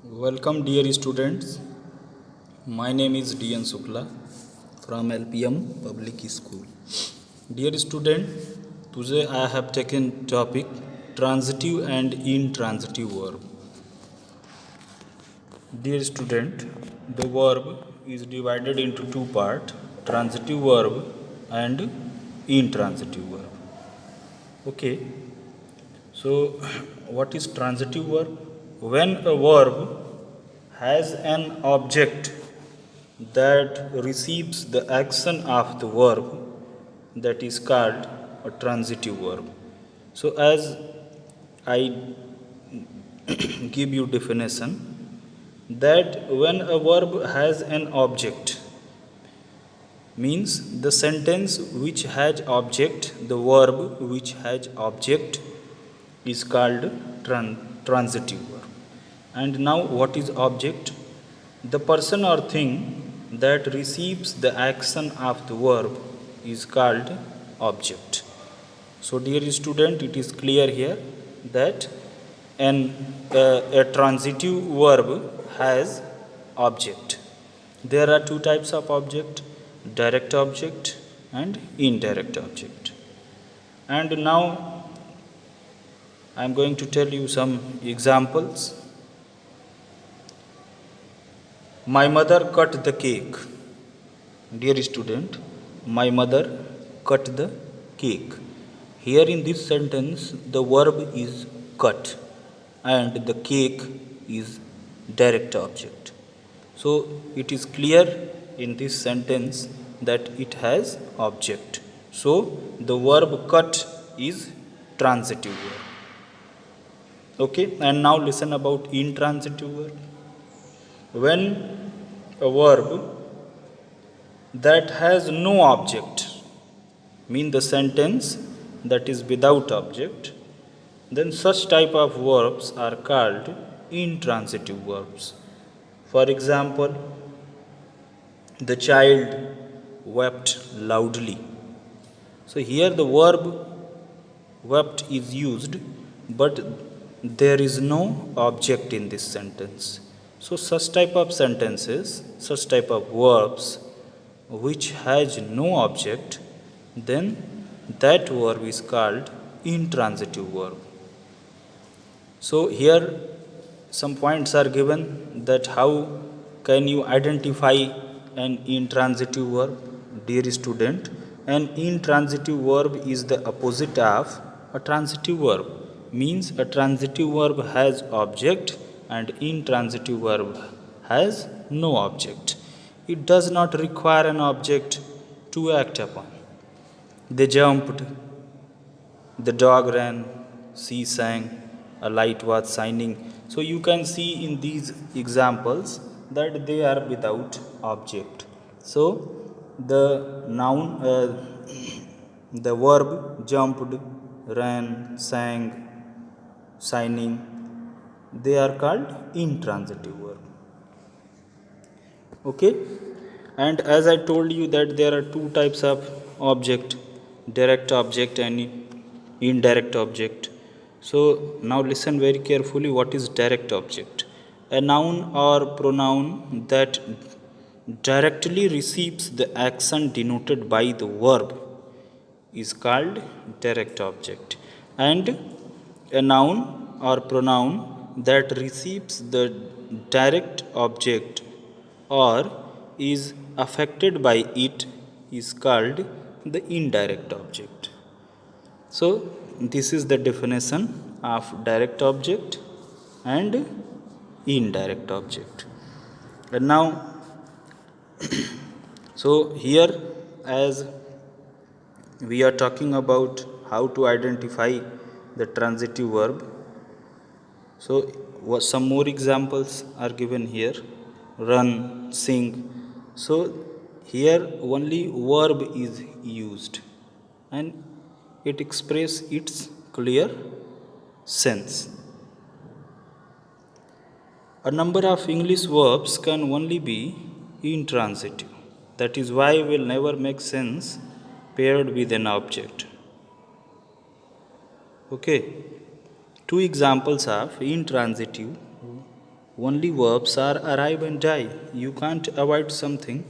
Welcome, dear students. My name is D.N. Sukla from LPM Public School. Dear student, today I have taken topic transitive and intransitive verb. Dear student, the verb is divided into two parts: transitive verb and intransitive verb. Okay, so what is transitive verb? When a verb has an object that receives the action of the verb, that is called a transitive verb. So as I give you definition, that when a verb has an object, means the sentence which has object, the verb which has object is called transitive verb. And now what is object? The person or thing that receives the action of the verb is called object. So dear student, it is clear here that a transitive verb has object. There are two types of object: direct object and indirect object. And now I am going to tell you some examples. My mother cut the cake. Dear student, my mother cut the cake. Here in this sentence, the verb is cut and the cake is direct object. So it is clear in this sentence that it has object. So the verb cut is transitive verb. Okay, and now listen about intransitive verb. When a verb that has no object, mean the sentence that is without object, then such type of verbs are called intransitive verbs. For example, the child wept loudly. So here the verb wept is used, but there is no object in this sentence. So such type of sentences, such type of verbs which has no object, then that verb is called intransitive verb. So here some points are given that how can you identify an intransitive verb. Dear student, an intransitive verb is the opposite of a transitive verb. Means a transitive verb has object and intransitive verb has no object. It does not require an object to act upon. They jumped, the dog ran, she sang, a light was shining. So you can see in these examples that they are without object. So the noun, the verb jumped, ran, sang, shining, they are called intransitive verb. Okay, and as I told you that there are two types of object: direct object and indirect object. So now listen very carefully, what is direct object? A noun or pronoun that directly receives the action denoted by the verb is called direct object, and a noun or pronoun that receives the direct object or is affected by it is called the indirect object. So this is the definition of direct object and indirect object. And now so here, as we are talking about how to identify the transitive verb, so some more examples are given here: run, sing. So here only verb is used and it expresses its clear sense. A number of English verbs can only be intransitive. That is why will never make sense paired with an object. Okay. Two examples of intransitive Only verbs are arrive and die. You can't avoid something.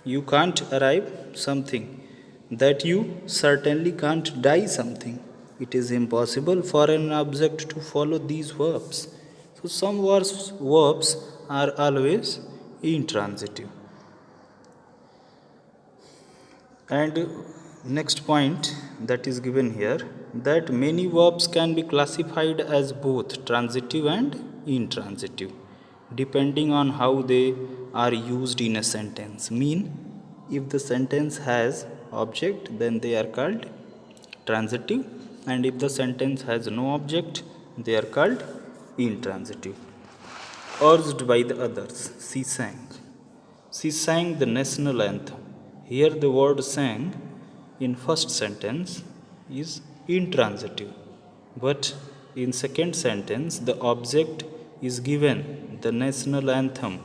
You can't arrive something. That you certainly can't die something. It is impossible for an object to follow these verbs. So some verbs are always intransitive. And next point that is given here, that many verbs can be classified as both transitive and intransitive depending on how they are used in a sentence. Mean, if the sentence has object, then they are called transitive, and if the sentence has no object, they are called intransitive. Urged by the others, she sang. She sang the national anthem. Here the word sang in first sentence is intransitive, but in second sentence the object is given the national anthem.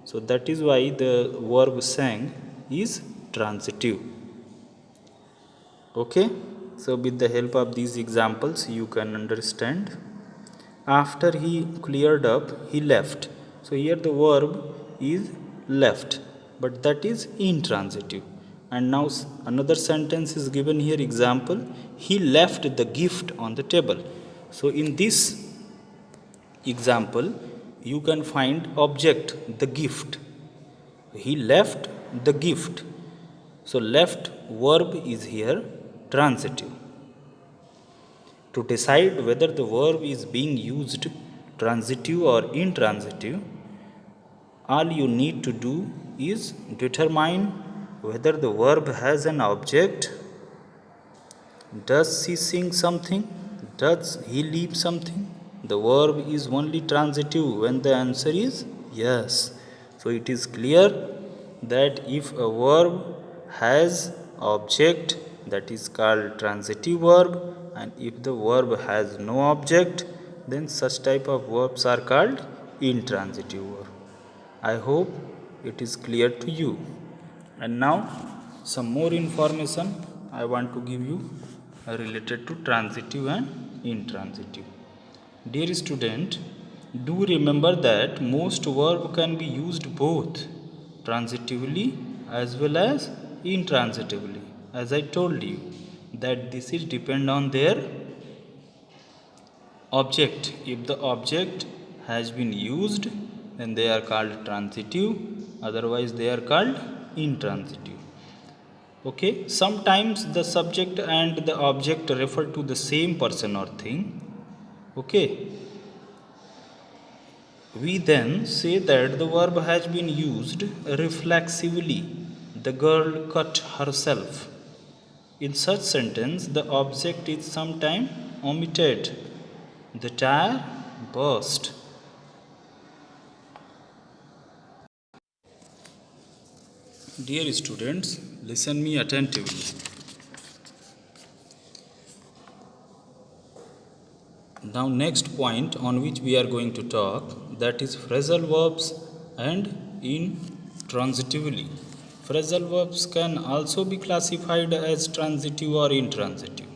So that is why the verb sang is transitive. Okay, so with the help of these examples you can understand. After he cleared up, he left. So here the verb is left, but that is intransitive. And now another sentence is given here. Example, he left the gift on the table. So in this example, you can find object, the gift. He left the gift. So left verb is here transitive. To decide whether the verb is being used transitive or intransitive, all you need to do is determine whether the verb has an object. Does she sing something? Does he leave something? The verb is only transitive when the answer is yes. So it is clear that if a verb has object, that is called transitive verb, and if the verb has no object, then such type of verbs are called intransitive verb. I hope it is clear to you. And now some more information I want to give you related to transitive and intransitive. Dear student, do remember that most verb can be used both transitively as well as intransitively. As I told you, that this is depend on their object. If the object has been used, then they are called transitive, otherwise they are called intransitive. Okay, sometimes the subject and the object refer to the same person or thing. Okay, we then say that the verb has been used reflexively. The girl cut herself. In such sentence, the object is sometimes omitted. The tire burst. Dear students, listen me attentively. Now next point on which we are going to talk, that is phrasal verbs and intransitively. Phrasal verbs can also be classified as transitive or intransitive.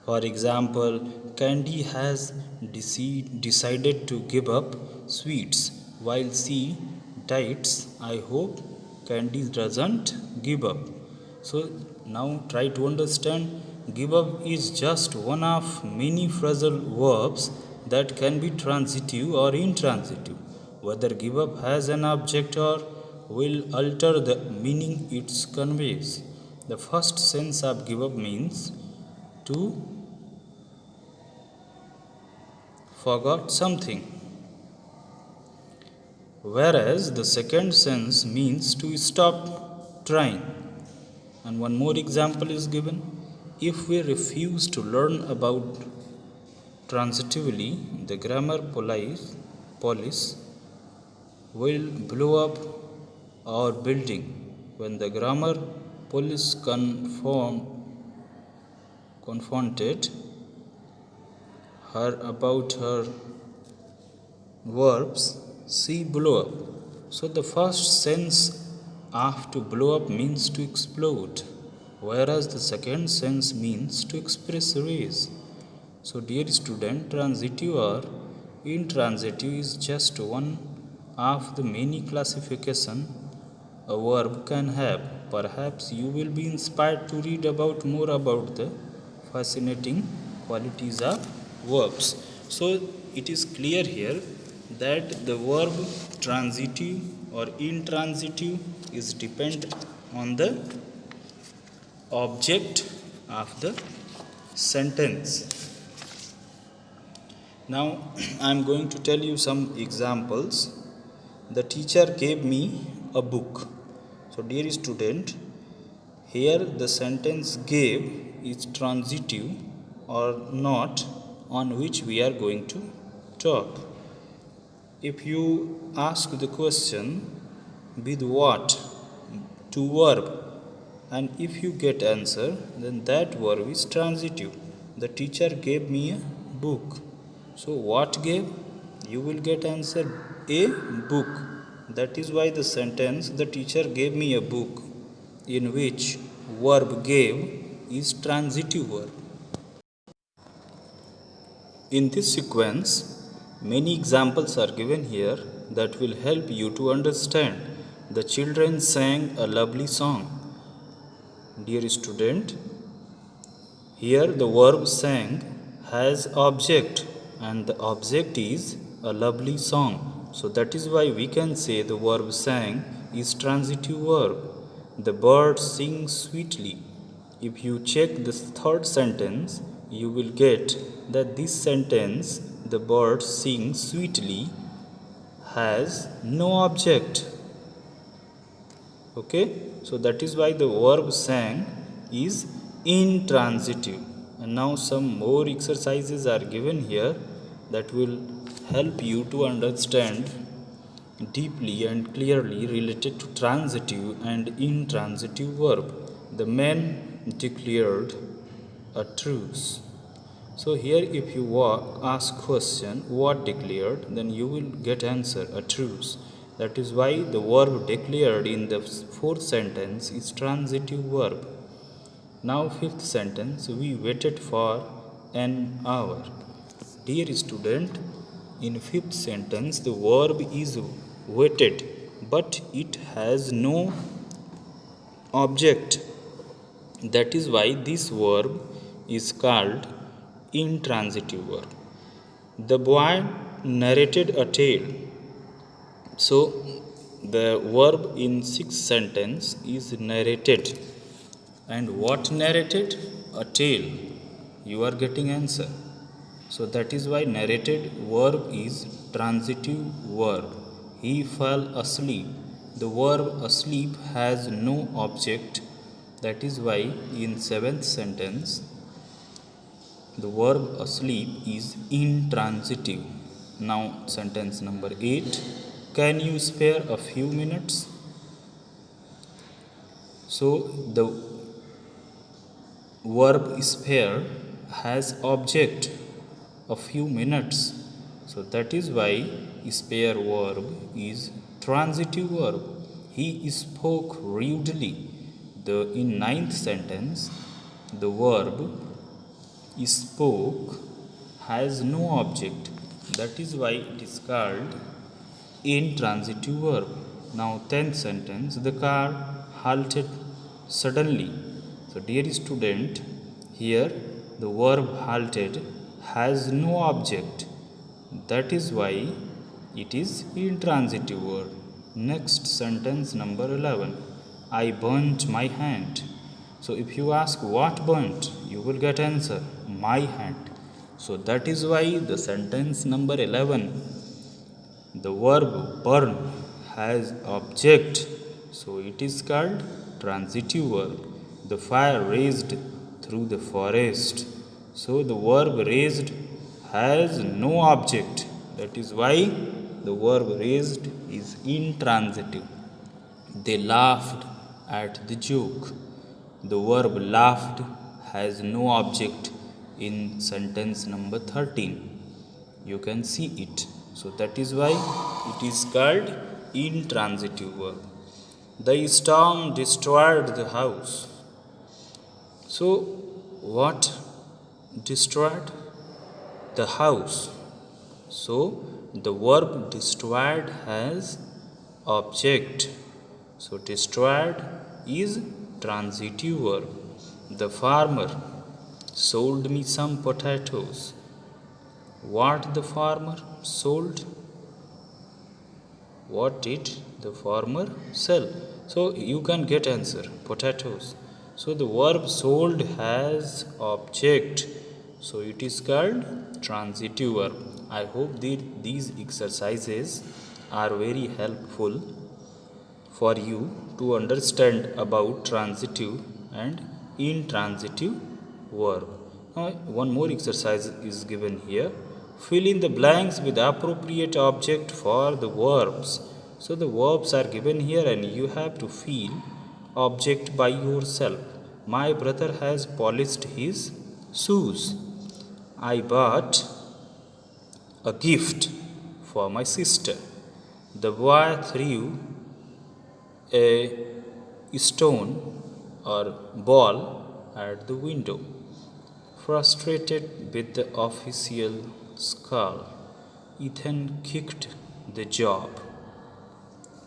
For example, Candy has decided to give up sweets while she diets. I hope Candy doesn't give up. So now try to understand. Give up is just one of many phrasal verbs that can be transitive or intransitive. Whether give up has an object or will alter the meaning it conveys. The first sense of give up means to forgot something, whereas the second sense means to stop trying. And one more example is given. If we refuse to learn about transitively, the grammar police will blow up our building. When the grammar police confronted her about her verbs, she blew up. So the first sense of to blow up means to explode, whereas the second sense means to express raise. So dear student, transitive or Intransitive is just one of the many classification a verb can have. Perhaps you will be inspired to read about more about the fascinating qualities of verbs. So it is clear here that the verb transitive or intransitive is depend on the object of the sentence. Now I am going to tell you some examples. The teacher gave me a book. So, dear student, here the sentence gave is transitive or not, on which we are going to talk. If you ask the question with what to verb, and if you get answer, then that verb is transitive. The teacher gave me a book. So what gave? You will get answer a book. That is why the sentence the teacher gave me a book, in which verb gave is transitive verb. In this sequence, many examples are given here that will help you to understand. The children sang a lovely song. Dear student, here the verb sang has object, and the object is a lovely song. So that is why we can say the verb sang is transitive verb. The bird sings sweetly. If you check this third sentence, you will get that this sentence, the bird sings sweetly, has no object. Okay, so that is why the verb sang is intransitive. And now some more exercises are given here that will help you to understand deeply and clearly related to transitive and intransitive verb. The men declared a truce. So here if you ask question what declared, then you will get answer a truce. That is why the verb declared in the fourth sentence is transitive verb. Now fifth sentence, we waited for an hour. Dear student, in fifth sentence the verb is waited, but it has no object. That is why this verb is called intransitive verb. The boy narrated a tale. So the verb in sixth sentence is narrated. And what narrated? A tale. You are getting answer. So that is why narrated verb is transitive verb. He fell asleep. The verb asleep has no object. That is why in seventh sentence the verb asleep is intransitive. Now sentence number 8. Can you spare a few minutes? So the verb spare has object a few minutes. So that is why spare verb is transitive verb. He spoke rudely. In ninth sentence, the verb spoke has no object. That is why it is called intransitive verb. Now tenth sentence, the car halted suddenly. So dear student, here the verb halted has no object. That is why it is intransitive verb. Next sentence number 11. I burnt my hand. So if you ask what burnt, you will get answer my hand. So that is why the sentence number 11, the verb burn has object. So it is called transitive verb. The fire raged through the forest. So the verb raised has no object. That is why the verb raised is intransitive. They laughed at the joke. The verb laughed has no object in sentence number 13. You can see it. So that is why it is called intransitive verb. The storm destroyed the house. So what destroyed? The house. So the verb destroyed has object. So destroyed is transitive verb. The farmer sold me some potatoes. What the farmer sold? What did the farmer sell? So you can get answer potatoes. So the verb sold has object. So it is called transitive verb. I hope that these exercises are very helpful for you to understand about transitive and intransitive verb. Now, one more exercise is given here. Fill in the blanks with appropriate object for the verbs. So the verbs are given here and you have to fill object by yourself. My brother has polished his shoes. I bought a gift for my sister. The boy threw a stone or ball at the window. Frustrated with the official scowl, Ethan kicked the job.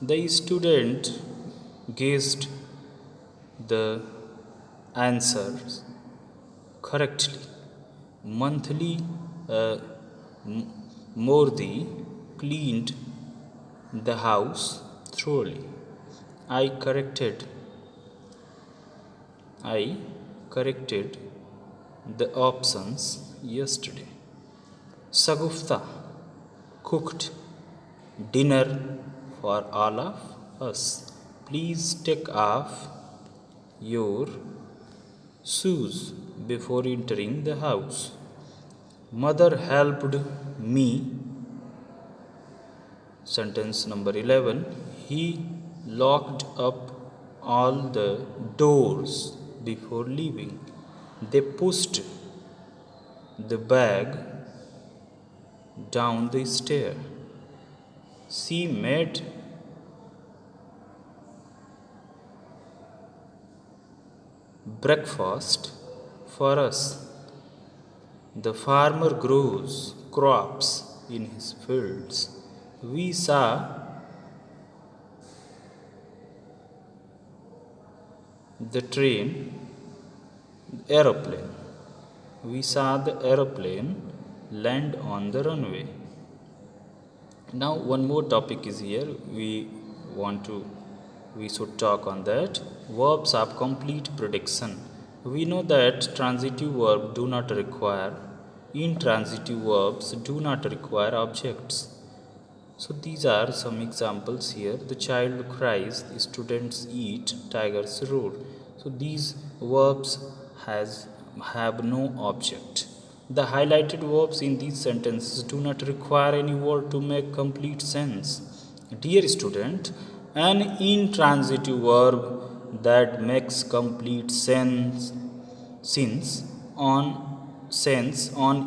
The student guessed the answers correctly. Monthly Mordi cleaned the house thoroughly. I corrected the options yesterday. Sagufta cooked dinner for all of us. Please take off your shoes before entering the house. Mother helped me. Sentence number 11. He locked up all the doors before leaving. They pushed the bag down the stair. She made breakfast for us. The farmer grows crops in his fields. We saw the aeroplane. We saw the aeroplane land on the runway. Now one more topic is here. We should talk on that. Verbs of complete prediction. We know that transitive verbs do not require, intransitive verbs do not require objects. So these are some examples here. The child cries, the students eat, tigers roar. So these verbs have no object. The highlighted verbs in these sentences do not require any word to make complete sense. Dear student, an intransitive verb that makes complete sense on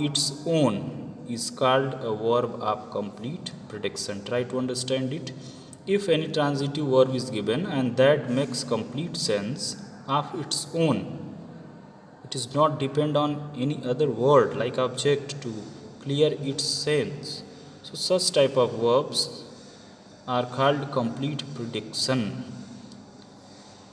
its own is called a verb of complete prediction. Try to understand it. If any transitive verb is given and that makes complete sense of its own, it is not depend on any other word like object to clear its sense. So such type of verbs are called complete prediction.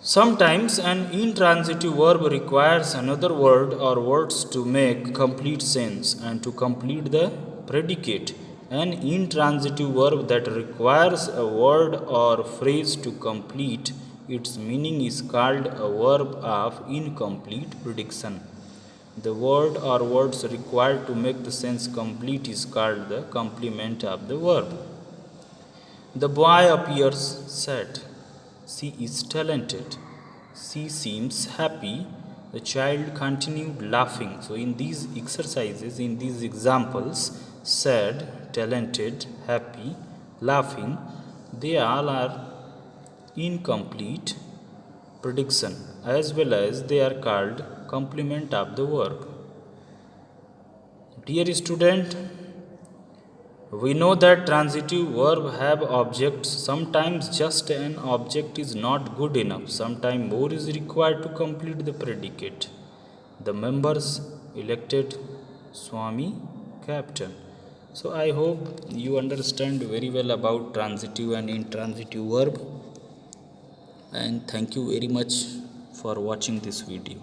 Sometimes an intransitive verb requires another word or words to make complete sense and to complete the predicate. An intransitive verb that requires a word or phrase to complete its meaning is called a verb of incomplete prediction. The word or words required to make the sense complete is called the complement of the verb. The boy appears sad. She is talented. She seems happy. The child continued laughing. So in these exercises, in these examples, sad, talented, happy, laughing, they all are incomplete prediction as well as they are called complement of the verb. Dear student, we know that transitive verb have objects. Sometimes just an object is not good enough. Sometimes more is required to complete the predicate. The members elected Swami captain. So I hope you understand very well about transitive and intransitive verb, and thank you very much for watching this video.